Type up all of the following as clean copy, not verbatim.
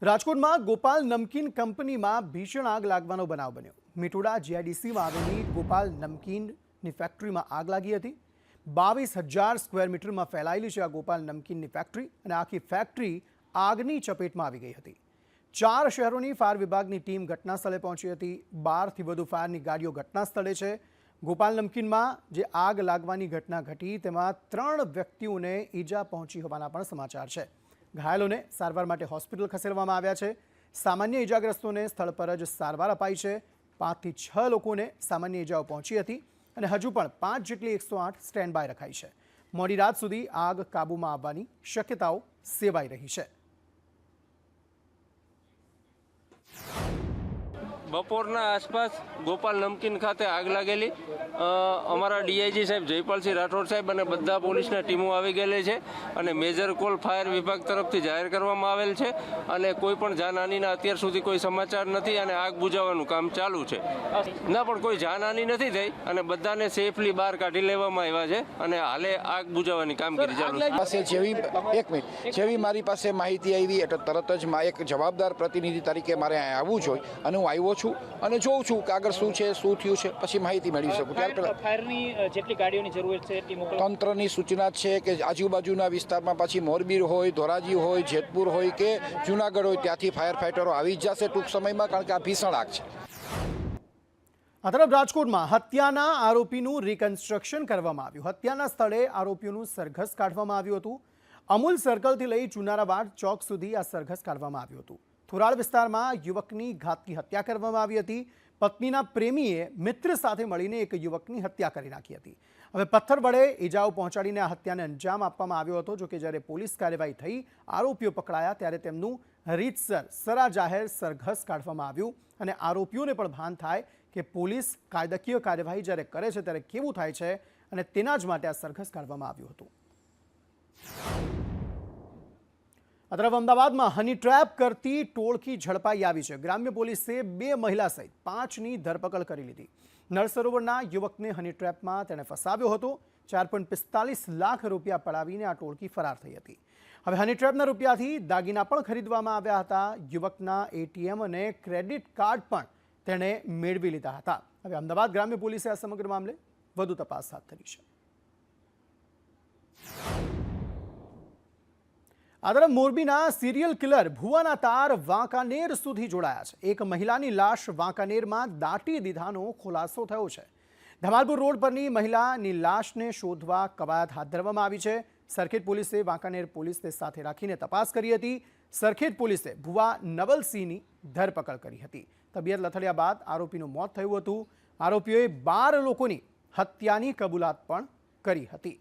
રાજકોટમાં ગોપાલ નમકીન કંપનીમાં ભીષણ આગ લાગવાનો બનાવ બન્યો। મીઠોડા જીઆઈડીસીમાં આવેલી ગોપાલ નમકીનની ફેક્ટરીમાં આગ લાગી હતી। 22,000 સ્ક્વેર મીટરમાં ફેલાયેલી છે આ ગોપાલ નમકીનની ફેક્ટરી અને આખી ફેક્ટરી આગની ચપેટમાં આવી ગઈ હતી। 4 શહેરોની ફાયર વિભાગની ટીમ ઘટના સ્થળે પહોંચી હતી। 12થી વધુ ફાયરની ગાડીઓ ઘટના સ્થળે છે। ગોપાલ નમકીનમાં જે આગ લાગવાની ઘટના ઘટી તેમાં 3 વ્યક્તિઓને ઈજા પહોંચી હોવાના પણ સમાચાર છે। ઘાયલોને સારવાર માટે હોસ્પિટલ ખસેડવામાં આવ્યા છે। સામાન્ય ઈજાગ્રસ્તોને સ્થળ પર જ સારવાર અપાઈ છે। 5 થી 6 લોકોને સામાન્ય ઈજાઓ પહોંચી હતી અને હજુ પણ 5 જેટલી 108 સ્ટેન્ડ બાય રખાઈ છે। મોડી રાત સુધી આગ કાબૂમાં આવવાની શક્યતાઓ સેવાઈ રહી છે। બપોરના આસપાસ ગોપાલ નમકીન ખાતે આગ લાગેલી। અમારા ડીઆઈજી સાહેબ જયપાલસિંહ રાઠોડ સાહેબ અને બધા પોલીસના ટીમો આવી ગયેલી છે અને મેજર કોલ ફાયર વિભાગ તરફથી જાહેર કરવામાં આવેલ છે અને કોઈ પણ જાનહાનિના અત્યાર સુધી કોઈ સમાચાર નથી અને આગ બુઝાવવાનું કામ ચાલુ છે। ના પણ કોઈ જાનહાનિ નથી થઈ અને બધાને સેફલી બહાર કાઢી લેવામાં આવ્યા છે અને હાલે આગ બુઝાવવાની કામગીરી ચાલુ છે। જેવી મારી પાસે માહિતી આવી એટલે તરત જ એક જવાબદાર પ્રતિનિધિ તરીકે મારે અહીંયા આવવું જોઈએ અને હું આવ્યો છું અને જોઉં છું કે આગળ શું છે શું થયું છે પછી માહિતી મેળવી શકું। ત્યાર પહેલા ફાયરની જેટલી ગાડીઓની જરૂર છે તંત્રની સૂચના છે કે આજુબાજુના વિસ્તારમાં પછી મોરબી હોય, ધોરાજી હોય, જેતપુર હોય કે જુનાગઢ હોય ત્યાંથી ફાયર ફાઇટરો આવી જ જશે ટૂંક સમયમાં, કારણ કે આ ભીષણ આગ છે। આ તરફ રાજકોટમાં હત્યાના આરોપીનું રિકન્સ્ટ્રક્શન કરવામાં આવ્યું। હત્યાના સ્થળે આરોપીઓનું સરઘસ કાઢવામાં આવ્યું હતું। અમૂલ સર્કલથી લઈ ચુનારાવાડ ચોક સુધી આ સરઘસ કાઢવામાં આવ્યું હતું। થોરાળ વિસ્તારમાં યુવકની ઘાતકી હત્યા કરવામાં આવી હતી। પત્નીના પ્રેમીએ મિત્ર સાથે મળીને એક યુવકની હત્યા કરી નાખી હતી। હવે પથ્થર વડે ઈજાઓ પહોંચાડીને આ હત્યાને અંજામ આપવામાં આવ્યો હતો। જોકે જ્યારે પોલીસ કાર્યવાહી થઈ, આરોપીઓ પકડાયા ત્યારે તેમનું રીતસર સરા જાહેર સરઘસ કાઢવામાં આવ્યું અને આરોપીઓને પણ ભાન થાય કે પોલીસ કાયદાકીય કાર્યવાહી જ્યારે કરે છે ત્યારે કેવું થાય છે અને તેના જ માટે આ સરઘસ કાઢવામાં આવ્યું હતું। આ તરફ અમદાવાદમાં હની ટ્રેપ કરતી ટોળકી ઝડપાઈ આવી છે। ગ્રામ્ય પોલીસે 2 મહિલા સહિત 5ની ધરપકડ કરી લીધી। નળ સરોવરના યુવકને હની ટ્રેપમાં તેણે ફસાવ્યો હતો। 4.45 લાખ રૂપિયા પડાવીને આ ટોળકી ફરાર થઈ હતી। હવે હની ટ્રેપના રૂપિયાથી દાગીના પણ ખરીદવામાં આવ્યા હતા। યુવકના એટીએમ અને ક્રેડિટ કાર્ડ પણ તેણે મેળવી લીધા હતા। હવે અમદાવાદ ગ્રામ્ય પોલીસે આ સમગ્ર મામલે વધુ તપાસ હાથ ધરી છે। આ તરફ મોરબીના સિરિયલ કિલર ભુવાના તાર વાંકાનેર સુધી જોડાયા છે। એક મહિલાની લાશ વાંકાનેરમાં દાટી દીધાનો ખુલાસો થયો છે। ધમાલપુર રોડ પરની મહિલાની લાશને શોધવા કવાયત હાથ ધરવામાં આવી છે। સરખેજ પોલીસે વાંકાનેર પોલીસને સાથે રાખીને તપાસ કરી હતી। સરખેજ પોલીસે ભુવા નવલસિંહની ધરપકડ કરી હતી। તબિયત લથડ્યા બાદ આરોપીનું મોત થયું હતું। આરોપીઓએ 12 લોકોની હત્યાની કબૂલાત પણ કરી હતી।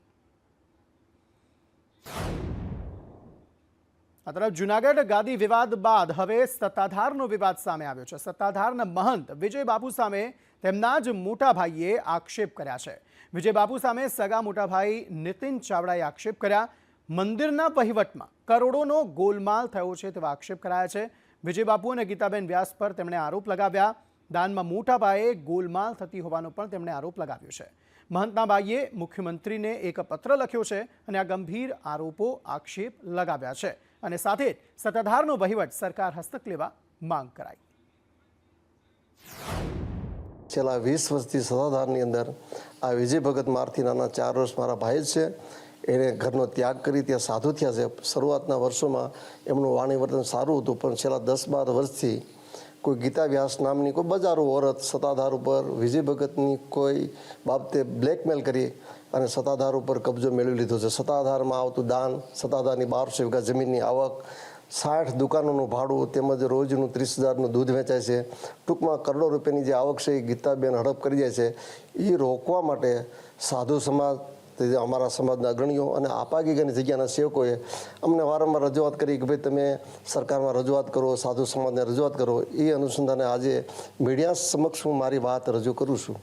આ તરફ જૂનાગઢ ગાદી વિવાદ બાદ હવે સત્તાધારનો વિવાદ સામે આવ્યો છે। સત્તાધારના મહંત વિજય બાપુ સામે તેમના જ મોટા ભાઈએ આક્ષેપ કર્યા છે। વિજય બાપુ સામે સગા મોટા ભાઈ નીતિન ચાવડાએ આક્ષેપ કર્યા। મંદિરના વહીવટમાં કરોડોનો ગોલમાલ થયો છે તેવા આક્ષેપ કરાયા છે। વિજય બાપુ અને ગીતાબેન વ્યાસ પર તેમણે આરોપ લગાવ્યા। દાનમાં મોટા પાયે ગોલમાલ થતી હોવાનો પણ તેમણે આરોપ લગાવ્યો છે। મહંતના ભાઈએ મુખ્યમંત્રીને એક પત્ર લખ્યો છે અને આ ગંભીર આરોપો આક્ષેપ લગાવ્યા છે અને સાથે જ સત્તાધારનો વહીવટ સરકાર હસ્તક લેવા માંગ કરાઈ। છેલ્લા 20 વર્ષથી સત્તાધારની અંદર આ વિજય ભગત મારથી નાના 4 વર્ષ મારા ભાઈ જ છે। એણે ઘરનો ત્યાગ કરી ત્યાં સાધુ થયા છે। શરૂઆતના વર્ષોમાં એમનું વાણી વર્તન સારું હતું, પણ છેલ્લા 10-12 વર્ષથી કોઈ ગીતા વ્યાસ નામની કોઈ બજારો ઓરત સત્તાધાર ઉપર વિજય ભગતની કોઈ બાબતે બ્લેકમેલ કરી અને સત્તાધાર ઉપર કબજો મેળવી લીધો છે। સત્તાધારમાં આવતું દાન, સત્તાધારની 1200 વીઘા જમીનની આવક, 60 દુકાનોનું ભાડું તેમજ રોજનું 30,000નું દૂધ વેચાય છે। ટૂંકમાં કરોડો રૂપિયાની જે આવક છે એ ગીતાબેન હડપ કરી જાય છે। એ રોકવા માટે સાધુ સમાજ, અમારા સમાજના અગ્રણીઓ અને આપાગીગાની જગ્યાના સેવકોએ અમને વારંવાર રજૂઆત કરી કે ભાઈ તમે સરકારમાં રજૂઆત કરો, સાધુ સમાજને રજૂઆત કરો। એ અનુસંધાને આજે મીડિયા સમક્ષ હું મારી વાત રજૂ કરું છું।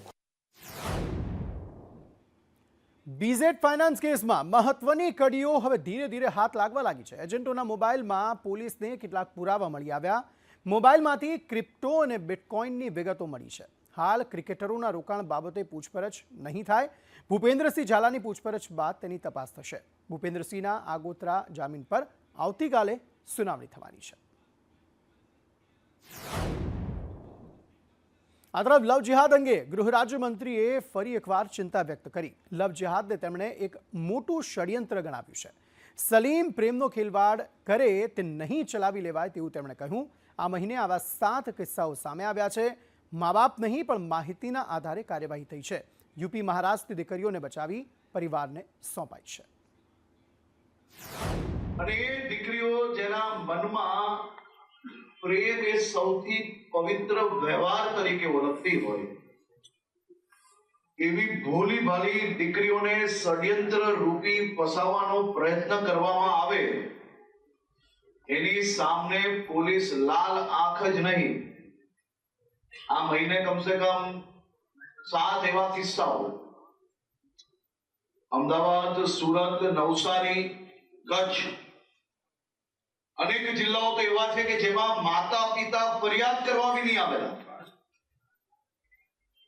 બીઝેડ ફાઇનાન્સ કેસમાં મહત્વની કડીઓ હવે ધીરે ધીરે હાથ લાગવા લાગી છે। એજન્ટોના મોબાઈલમાં પોલીસને કેટલાક પુરાવા મળી આવ્યા। મોબાઈલમાંથી ક્રિપ્ટો અને બિટકોઇનની વિગતો મળી છે। હાલ ક્રિકેટરોના રોકાણ બાબતે પૂછપરછ નહીં થાય। ભૂપેન્દ્રસિંહ ઝાલાની પૂછપરછ બાદ તેની તપાસ થશે। ભૂપેન્દ્રસિંહના આગોતરા જામીન પર આવતીકાલે સુનાવણી થવાની છે। આ તરફ લવ જિહાદ અંગે ગૃહ રાજ્યમંત્રીએ ફરી એકવાર ચિંતા વ્યક્ત કરી. લવ જિહાદને તેમણે એક મોટું ષડયંત્ર ગણાવ્યું છે. સલીમ પ્રેમનો ખેલવાડ કરે તે નહીં ચલાવી લેવાય તેવું તેમણે કહ્યું. આ મહિને આવા 7 કિસ્સાઓ સામે આવ્યા છે. મા બાપ નહીં પણ માહિતીના આધારે કાર્યવાહી થઈ છે. યુપી મહારાષ્ટ્રની દીકરીઓને બચાવી પરિવારને સોંપાઈ છે. અને એ દીકરીઓ જેના મનમાં પ્રેમ એ સૌથી પવિત્ર વ્યવહાર તરીકે ઓળખતી હોય એવી ભોલી ભાલી દીકરીઓને ષડયંત્ર રૂપી ફસાવવાનો પ્રયત્ન કરવામાં આવે એની સામે પોલીસ લાલ આંખ જ નહીં, આ મહિને કમસે કમ 7 એવા કિસ્સાઓ અમદાવાદ, સુરત, નવસારી, કચ્છ અનેક જિલ્લાઓ તો એવા છે કે જેમાં માતા પિતા ફરિયાદ કરવા બી નહીં આવેલા,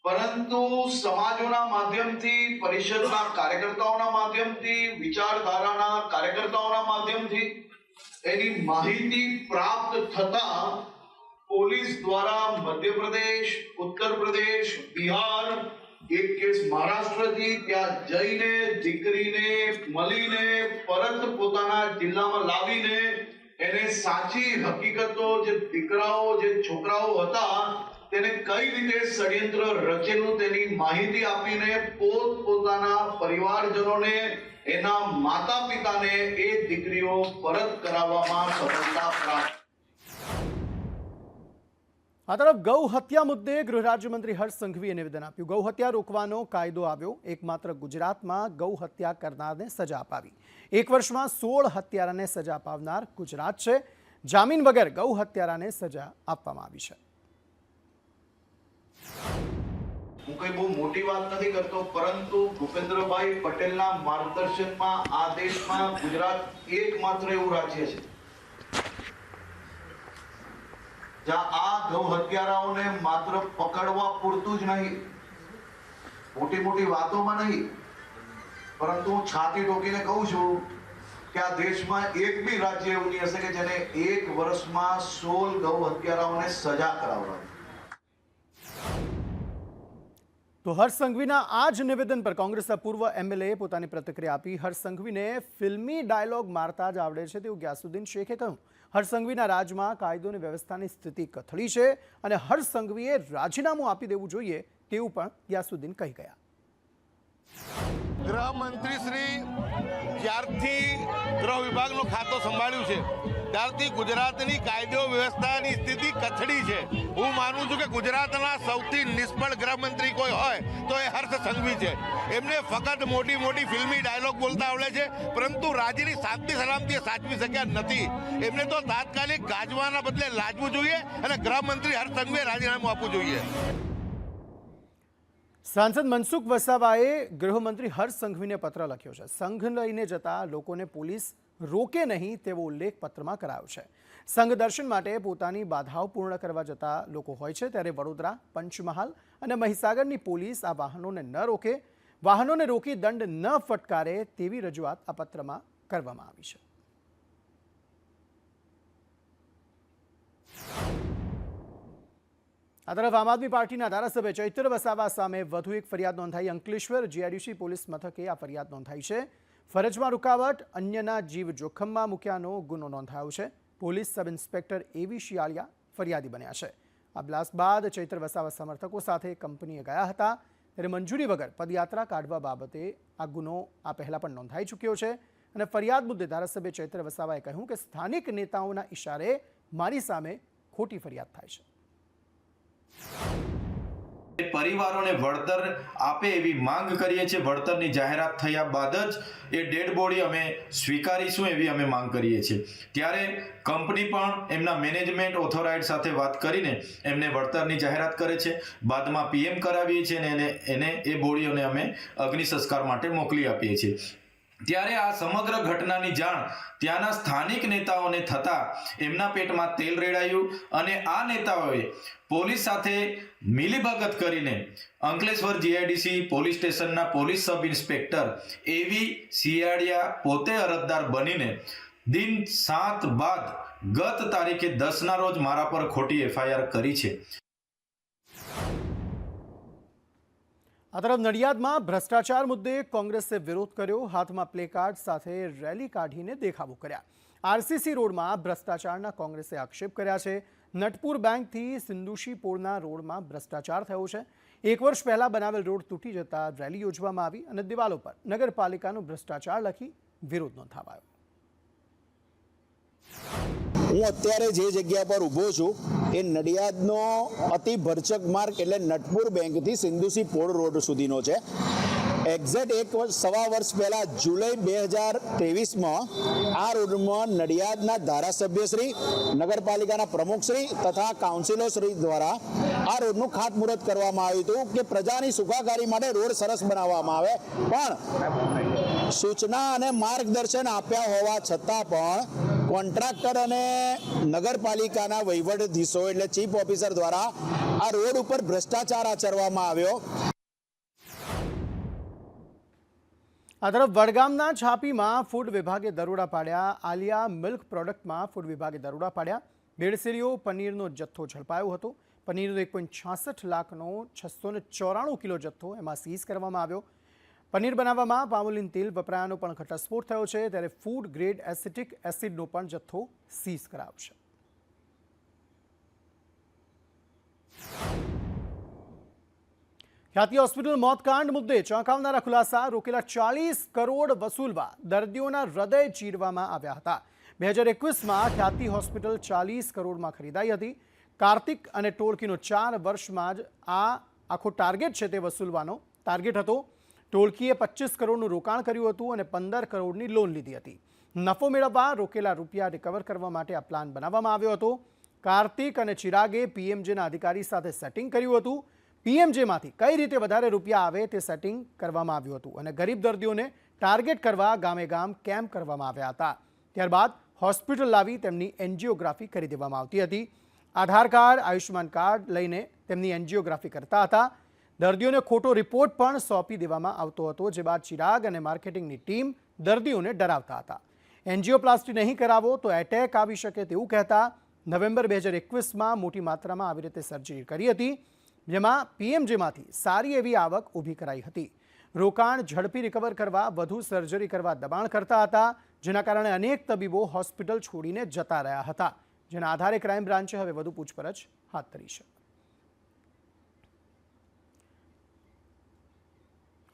પરંતુ સમાજોના માધ્યમથી, પરિષદના કાર્યકર્તાઓના માધ્યમથી, વિચારધારાના કાર્યકર્તાઓના માધ્યમથી એની માહિતી પ્રાપ્ત થતા પોલીસ દ્વારા મધ્યપ્રદેશ, ઉત્તર પ્રદેશ, બિહાર, એક કેસ મહારાષ્ટ્રથી ત્યાં જઈને દીકરીને મળીને પરત પોતાના જિલ્લામાં લાવીને એને સાચી હકીકતો, જે દીકરાઓ, જે છોકરાઓ હતા તેને કઈ રીતે ષડયંત્ર રચેલું તેની માહિતી આપીને પોતાના પરિવારજનોને, એના માતા પિતાને એ દીકરીઓ પરત કરાવવામાં સફળતા પ્રાપ્ત. આ તરફ ગૌ હત્યા મુદ્દે ગૃહ રાજ્યમંત્રી હર્ષ સંઘવીએ નિવેદન આપ્યું. ગૌ હત્યા રોકવાનો કાયદો આવ્યો, એકમાત્ર ગુજરાતમાં ગૌ હત્યા કરનારને સજા અપાવી. 1 વર્ષમાં 16 હત્યારાને સજા અપાવનાર ગુજરાત છે. જામીન વગર ગૌ હત્યારાને સજા આપવામાં આવી છે. હું કઈ બહુ મોટી વાત નથી કરતો, પરંતુ ભૂપેન્દ્રભાઈ પટેલના માર્ગદર્શનમાં આ દેશમાં ગુજરાત એકમાત્ર એવું રાજ્ય છે જ્યાં આ ગૌ હત્યારાઓને માત્ર પકડવા પૂરતું જ નહીં, મોટી મોટી વાતોમાં નહીં, પરંતુ હું છાતી ઠોકીને કહું છું કે આ દેશમાં એક બી રાજ્ય એવું નહીં હશે કે જેને 1 વર્ષમાં 16 ગૌ હત્યારાઓને સજા કરાવવાની. તો હર્ષ સંઘવીના આ જ નિવેદન પર કોંગ્રેસના પૂર્વ એમએલએ પોતાની પ્રતિક્રિયા આપી. હર્ષ સંઘવીને ફિલ્મી ડાયલોગ મારતા જ આવડે છે તેવું ગ્યાસુદ્દીન શેખે કહ્યું. હર્ષ સંઘવીના રાજમાં કાયદો અને વ્યવસ્થાની સ્થિતિ કથળી છે અને હર્ષ સંઘવીએ રાજીનામું આપી દેવું જોઈએ તેવું પણ ગ્યાસુદ્દીન કહી ગયા. ગૃહમંત્રી શ્રી જ્યારથી ગૃહ વિભાગનો ખાતો સંભાળ્યું છે ત્યારથી ગુજરાતની કાયદો વ્યવસ્થાની સ્થિતિ કથળી છે. હું માનું છું કે ગુજરાતના સૌથી નિષ્ફળ ગૃહમંત્રી કોઈ હોય તો એ હર્ષ સંઘવી છે. એમને ફક્ત મોટી મોટી ફિલ્મી ડાયલોગ બોલતા આવડે છે, પરંતુ રાજ્યની શાંતિ સલામતી સાચવી શક્યા નથી. એમને તો તાત્કાલિક ગાજવાના બદલે લાજવું જોઈએ અને ગૃહમંત્રી હર્ષ સંઘવીએ રાજીનામું આપવું જોઈએ. સાંસદ મનસુખ વસાવાએ ગૃહમંત્રી હર્ષ સંઘવીને પત્ર લખ્યો છે. સંઘ લઈને જતા લોકોને પોલીસ રોકે નહીં તેવો ઉલ્લેખ પત્રમાં કરાયો છે. સંઘ દર્શન માટે પોતાની બાધાઓ પૂર્ણ કરવા જતા લોકો હોય છે, ત્યારે વડોદરા, પંચમહાલ અને મહીસાગરની પોલીસ આ વાહનોને ન રોકે, વાહનોને રોકી દંડ ન ફટકારે તેવી રજૂઆત આ પત્રમાં કરવામાં આવી છે. આ તરફ આમ આદમી પાર્ટીના ધારાસભ્ય ચૈતર વસાવા સામે વધુ એક ફરિયાદ નોંધાઈ. અંકલેશ્વર જીઆઈડીસી પોલીસ મથકે આ ફરિયાદ નોંધાઈ છે. ફરજમાં રૂકાવટ, અન્યના જીવ જોખમમાં મૂક્યાનો ગુનો નોંધાયો છે. પોલીસ સબ ઇન્સ્પેક્ટર એવી શિયાળિયા ફરિયાદી બન્યા છે. આ બ્લાસ્ટ બાદ ચૈતર વસાવા સમર્થકો સાથે કંપનીએ ગયા હતા, ત્યારે મંજૂરી વગર પદયાત્રા કાઢવા બાબતે આ ગુનો આ પહેલાં પણ નોંધાઈ ચૂક્યો છે. અને ફરિયાદ મુદ્દે ધારાસભ્ય ચૈતર વસાવાએ કહ્યું કે સ્થાનિક નેતાઓના ઇશારે મારી સામે ખોટી ફરિયાદ થાય છે. પરિવારોને વળતર આપે એવી માંગ કરીએ છીએ. વળતરની જાહેરાત થયા બાદ જ એ ડેડ બોડી અમે સ્વીકારીશું એવી અમે માંગ કરીએ છીએ. ત્યારે કંપની પણ એમના મેનેજમેન્ટ ઓથોરાઇડ સાથે વાત કરીને એમને વળતરની જાહેરાત કરે છે. બાદમાં પીએમ કરાવીએ છીએ અને એને એ બોડીઓને અમે અગ્નિ સંસ્કાર માટે મોકલી આપીએ છીએ. ત્યારે આ સમગ્ર ઘટનાની જાણ ત્યાંના સ્થાનિક નેતાઓને થતા એમના પેટમાં તેલ રેડાયું અને આ નેતાઓએ પોલીસ સાથે મિલીભગત કરીને અંકલેશ્વર જીઆઈડીસી પોલીસ સ્ટેશનના પોલીસ સબ ઇન્સ્પેક્ટર એવી શિયાળિયા પોતે અરજદાર બનીને દિન 7 બાદ ગત તારીખે 10ના રોજ મારા પર ખોટી એફઆઈઆર કરી છે. આ તરફ નડિયાદમાં ભ્રષ્ટાચાર મુદ્દે કોંગ્રેસે વિરોધ કર્યો. હાથમાં પ્લેકાર્ડ સાથે રેલી કાઢીને દેખાવો કર્યા. આરસીસી રોડમાં ભ્રષ્ટાચારના કોંગ્રેસે આક્ષેપ કર્યા છે. નટપુર બેંકથી સિંદુશી પોળના રોડમાં ભ્રષ્ટાચાર થયો છે. 1 વર્ષ પહેલા બનાવેલ રોડ તૂટી જતા રેલી યોજવામાં આવી અને દિવાલો પર નગરપાલિકાનો ભ્રષ્ટાચાર લખી વિરોધ નોંધાવાયો. હું અત્યારે જે જગ્યા પર ઊભો છું એ નડિયાદનો અતિ ભરચક માર્ગ એટલે નટપુર બેંકથી સિંદુસી પોળ રોડ સુધીનો છે. એક્ઝેક્ટ સવા વર્ષ પહેલા જુલાઈ 2023માં આ રોડમાં નડિયાદના ધારાસભ્યશ્રી, નગરપાલિકાના પ્રમુખશ્રી તથા કાઉન્સિલરશ્રી દ્વારા આ રોડનું ખાતમુહૂર્ત કરવામાં આવ્યું હતું કે પ્રજાની સુખાકારી માટે રોડ સરસ બનાવવામાં આવે. પણ સૂચના અને માર્ગદર્શન આપ્યા હોવા છતાં પણ કોન્ટ્રાક્ટર અને નગરપાલિકાના વહીવટધીશો એટલે ચીફ ઓફિસર દ્વારા આ રોડ ઉપર ભ્રષ્ટાચાર આચરવામાં આવ્યો. આ તરફ વડગામના છાપીમાં ફૂડ વિભાગે દરોડા પાડ્યા. આલિયા મિલ્ક પ્રોડક્ટમાં ફૂડ વિભાગે દરોડા પાડ્યા. ભેળસેળીઓ પનીરનો જથ્થો ઝડપાયો હતો. પનીરનો 1.66 લાખનો 694 કિલો જથ્થો એમાં સીઝ કરવામાં આવ્યો. પનીર બનાવવામાં પામોલીન તેલ વપરાયાનો પણ ઘટસ્ફોટ થયો છે. ત્યારે ફૂડ ગ્રેડ એસિટિક એસિડનો પણ જથ્થો સીઝ કરાવશે. ખ્યાતિ હોસ્પિટલ મોતકાંડ મુદ્દે ચોંકાવનારા ખુલાસા. રોકેલા 40 કરોડ વસૂલવા દર્દીઓના હૃદય ચીરવામાં આવ્યા હતા. 2021માં ખ્યાતિ હોસ્પિટલ 40 કરોડમાં ખરીદાઈ હતી. કાર્તિક અને ટોળકીનો 4 વર્ષમાં જ આ આખો ટાર્ગેટ છે તે વસૂલવાનો ટાર્ગેટ હતો. ટોળકીએ 25 કરોડનું રોકાણ કર્યું હતું અને 15 કરોડની લોન લીધી હતી. નફો મેળવવા રોકેલા રૂપિયા રિકવર કરવા માટે આ પ્લાન બનાવવામાં આવ્યો હતો. કાર્તિક અને ચિરાગે પીએમજેના અધિકારી સાથે સેટિંગ કર્યું હતું. પીએમજેમાંથી કઈ રીતે વધારે રૂપિયા આવે તે સેટિંગ કરવામાં આવ્યું હતું અને ગરીબ દર્દીઓને ટાર્ગેટ કરવા ગામે ગામ કેમ્પ કરવામાં આવ્યા હતા. ત્યારબાદ હોસ્પિટલ લાવી તેમની એન્જિયોગ્રાફી કરી દેવામાં આવતી હતી. આધાર કાર્ડ, આયુષ્યમાન કાર્ડ લઈને તેમની એન્જિયોગ્રાફી કરતા હતા. દર્દીઓને ખોટો રિપોર્ટ પણ સોંપી દેવામાં આવતો હતો, જે બાદ ચિરાગ અને માર્કેટિંગની ટીમ દર્દીઓને ડરાવતા હતા. એન્જિયોપ્લાસ્ટી નહીં કરાવો તો એટેક આવી શકે તેવું કહેતા નવેમ્બર 2021માં મોટી માત્રામાં આવી રીતે સર્જરી કરી હતી, જેમાં પીએમજેમાંથી સારી એવી આવક ઊભી કરાઈ હતી. રોકાણ ઝડપી રિકવર કરવા વધુ સર્જરી કરવા દબાણ કરતા હતા, જેના કારણે અનેક તબીબો હોસ્પિટલ છોડીને જતા રહ્યા હતા, જેના આધારે ક્રાઇમ બ્રાન્ચે હવે વધુ પૂછપરછ હાથ ધરી છે.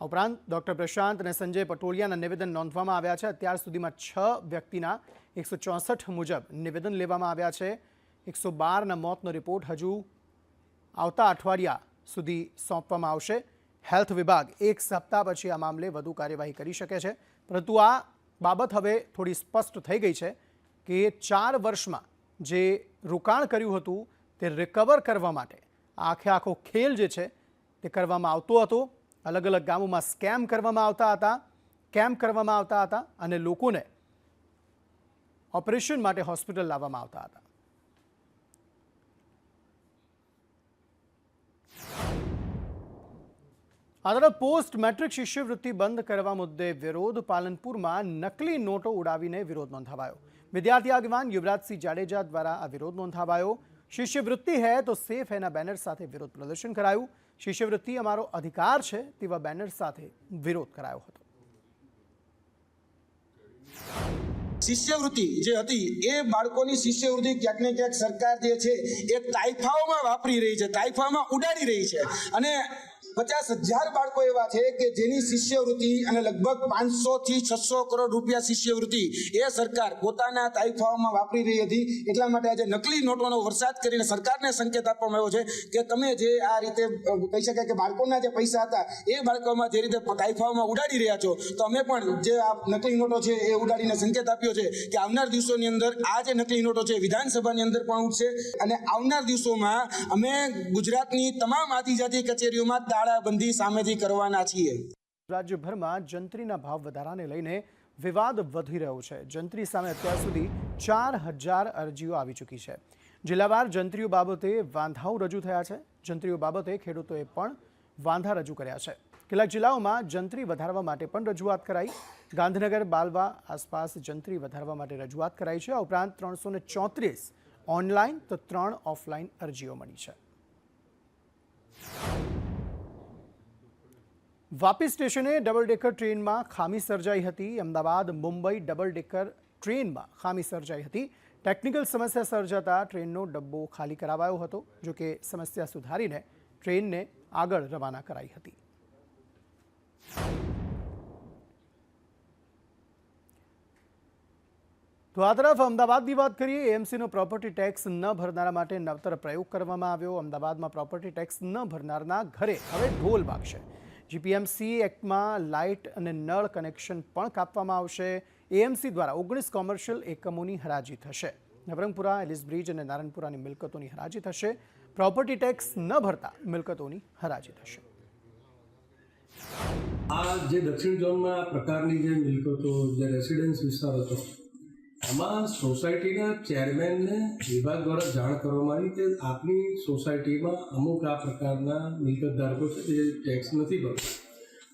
ઉપરાંત ડોક્ટર પ્રશાંત અને સંજય પટોલિયાના નિવેદન નોંધવામાં આવ્યા છે. અત્યાર સુધીમાં 6 વ્યક્તિના 164 મુજબ નિવેદન લેવામાં આવ્યા છે. 112ના મોતનો રિપોર્ટ હજુ આવતા અઠવાડિયા સુધી સોંપવામાં આવશે. હેલ્થ વિભાગ 1 સપ્તાહ પછી આ મામલે વધુ કાર્યવાહી કરી શકે છે, પરંતુ આ બાબત હવે થોડી સ્પષ્ટ થઈ ગઈ છે કે 4 વર્ષમાં જે રોકાણ કર્યું હતું તે રિકવર કરવા માટે આખો ખેલ જે છે તે કરવામાં આવતો હતો. અલગ અલગ ગામોમાં સ્કેમ કરવામાં આવતા હતા અને લોકોને ઓપરેશન માટે હોસ્પિટલ લાવવામાં આવતા હતા. આ તરફ પોસ્ટ મેટ્રિક શિષ્યવૃત્તિ બંધ કરવા મુદ્દે વિરોધ. પાલનપુરમાં નકલી નોટો ઉડાવીને વિરોધ નોંધાવાયો. વિદ્યાર્થી આગેવાન યુવરાજસિંહ જાડેજા દ્વારા આ વિરોધ નોંધાવાયો. શિષ્યવૃત્તિ હૈ તો સેફ હૈના બેનર સાથે વિરોધ પ્રદર્શન કરાયું. શિષ્યવૃત્તિ અમારો અધિકાર છે તેવા બેનર સાથે વિરોધ કરાયો હતો. શિષ્યવૃત્તિ જે હતી એ બાળકોની શિષ્યવૃત્તિ ક્યાંક ને ક્યાંક સરકાર જે છે એ તાઇફાઓમાં વાપરી રહી છે, તાઇફાઓમાં ઉડાડી રહી છે અને 50,000 બાળકો એવા છે કે જેની શિષ્યવૃત્તિ અને લગભગ 500 થી 600 કરોડ રૂપિયા શિષ્યવૃત્તિ એ સરકાર પોતાના તાઇફાઓમાં વાપરી રહી હતી. એટલા માટે આજે નકલી નોટોનો વરસાદ કરીને સરકારને સંકેત આપવામાં આવ્યો છે કે તમે જે આ રીતે કહી શકાય કે બાળકોના જે પૈસા હતા એ બાળકોમાં જે રીતે તાઇફાઓમાં ઉડાડી રહ્યા છો, તો અમે પણ જે આ નકલી નોટો છે એ ઉડાડીને સંકેત આપ્યો છે કે આવનાર દિવસોની અંદર આ જે નકલી નોટો છે વિધાનસભાની અંદર પણ ઉઠશે અને આવનાર દિવસોમાં અમે ગુજરાતની તમામ આદિજાતિ કચેરીઓમાં તાળાબંધી સામેથી કરવાના છીએ. રાજ્યભરમાં જંત્રીના ભાવ વધારાને લઈને વિવાદ વધી રહ્યો છે. જંત્રી સામે અત્યાર સુધી 4,000 અરજીઓ આવી ચૂકી છે. જિલ્લાવાર જંત્રીઓ બાબતે વાંધાઓ રજૂ થયા છે. જંત્રીઓ બાબતે ખેડૂતોએ પણ વાંધા રજૂ કર્યા છે. કેટલાક જિલ્લાઓમાં જંત્રી વધારવા માટે પણ રજૂઆત કરાઈ. ગાંધીનગર, બાલવા આસપાસ જંત્રી વધારવા માટે રજૂઆત કરાઈ છે. આ ઉપરાંત 334 ઓનલાઈન તો 3 ઓફલાઈન અરજીઓ મળી છે. વાપી સ્ટેશને ડબલ ડેકર ટ્રેનમાં ખામી સર્જાઈ હતી. અમદાવાદ મુંબઈ ડબલ ડેકર ટ્રેનમાં ખામી સર્જાઈ હતી. ટેકનિકલ સમસ્યા સર્જાતા ટ્રેનનો ડબ્બો ખાલી કરાવાયો હતો. જોકે સમસ્યા સુધારીને ટ્રેનને આગળ રવાના કરાઈ હતી. તો આ તરફ અમદાવાદની વાત કરીએ. એએમસીનો પ્રોપર્ટી ટેક્સ ન ભરનારા માટે નવતર પ્રયોગ કરવામાં આવ્યો. અમદાવાદમાં પ્રોપર્ટી ટેક્સ ન ભરનારના ઘરે હવે ઢોલ વાગશે. જીપીએમસી એક્ટમાં લાઇટ અને નળ કનેક્શન પણ કાપવામાં આવશે. એએમસી દ્વારા 19 કોમર્શિયલ એકમોની હરાજી થશે. નવરંગપુરા, એલિસ બ્રિજ અને નારણપુરાની મિલકતોની હરાજી થશે. પ્રોપર્ટી ટેક્સ ન ભરતા મિલકતોની હરાજી થશે. આ જે દક્ષિણ ઝોનમાં આ પ્રકારની જે મિલકતો, જે રેસિડેન્સ વિસ્તાર હતો, એમાં સોસાયટીના ચેરમેનને વિભાગ દ્વારા જાણ કરવામાં આવી કે આપની સોસાયટીમાં અમુક આ પ્રકારના મિલકત ધારકો છે જે ટેક્સ નથી ભરતા,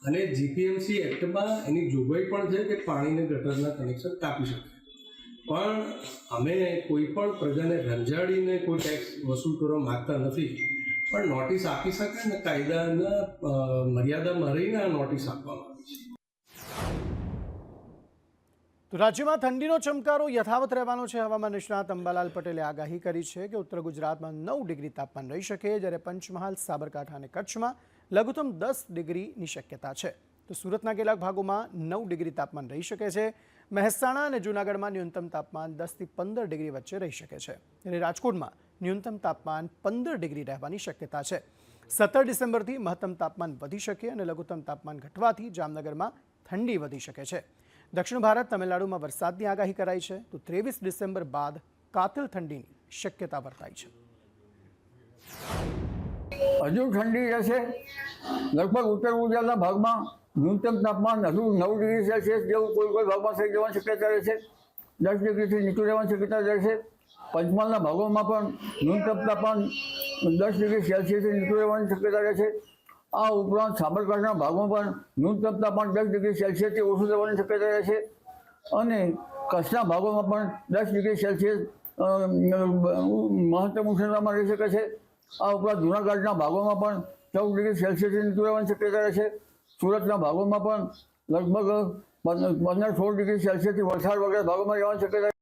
અને જીપીએમસી એક્ટમાં એની જોગવાઈ પણ છે કે પાણીને ગટરના કનેક્શન કાપી શકે. પણ અમે કોઈ પણ પ્રજાને રંજાડીને કોઈ ટેક્સ વસૂલ કરવા માગતા નથી, પણ નોટિસ આપી શકે ને કાયદાના મર્યાદામાં રહીને આ નોટિસ આપવામાં આવી છે. તો રાજ્યમાં ઠંડીનો ચમકારો યથાવત રહેવાનો છે. હવામાન નિષ્ણાત અંબાલાલ પટેલે આગાહી કરી છે કે ઉત્તર ગુજરાતમાં 9 ડિગ્રી તાપમાન રહી શકે, જ્યારે પંચમહાલ, સાબરકાંઠા અને કચ્છમાં લઘુત્તમ 10 ડિગ્રીની શક્યતા છે. તો સુરતના કેટલાક ભાગોમાં 9 ડિગ્રી તાપમાન રહી શકે છે. મહેસાણા અને જૂનાગઢમાં ન્યૂનતમ તાપમાન 10 થી 15 ડિગ્રી વચ્ચે રહી શકે છે, જ્યારે રાજકોટમાં ન્યૂનતમ તાપમાન 15 ડિગ્રી રહેવાની શક્યતા છે. 17 ડિસેમ્બરથી મહત્તમ તાપમાન વધી શકે અને લઘુત્તમ તાપમાન ઘટવાથી જામનગરમાં ઠંડી વધી શકે છે. દક્ષિણ ભારત, તમિલનાડુમાં વરસાદની આગાહી કરાઈ છે. તો 23 ડિસેમ્બર બાદ કાતિલ ઠંડીની શક્યતા વર્તાઈ છે. હજુ ઠંડી રહેશે. લગભગ ઉત્તર ગુજરાતના ભાગમાં ન્યૂનતમ તાપમાન હજુ 9 ડિગ્રી સેલ્સિયસ જેવું કોઈ ભાગમાં થઈ જવાની શક્યતા રહેશે. 10 ડિગ્રીથી નીચું રહેવાની શક્યતા રહેશે. પંચમહાલના ભાગોમાં પણ ન્યૂનતમ તાપમાન 10 ડિગ્રી સેલ્સિયસથી નીચું રહેવાની શક્યતા રહેશે. આ ઉપરાંત સાબરકાંઠાના ભાગમાં પણ ન્યૂનતમ તાપમાન 10 ડિગ્રી સેલ્સિયસથી ઓછું રહેવાની શક્યતા રહેશે. અને કચ્છના ભાગોમાં પણ 10 ડિગ્રી સેલ્સિયસ મહત્તમ ઉષ્ણતામાં રહી શકે છે. આ ઉપરાંત જૂનાગઢના ભાગોમાં પણ 14 ડિગ્રી સેલ્સિયસથી નીચું રહેવાની શક્યતા રહેશે. સુરતના ભાગોમાં પણ લગભગ 15-16 ડિગ્રી સેલ્સિયસથી વલસાડ વગેરે ભાગોમાં રહેવાની શક્યતા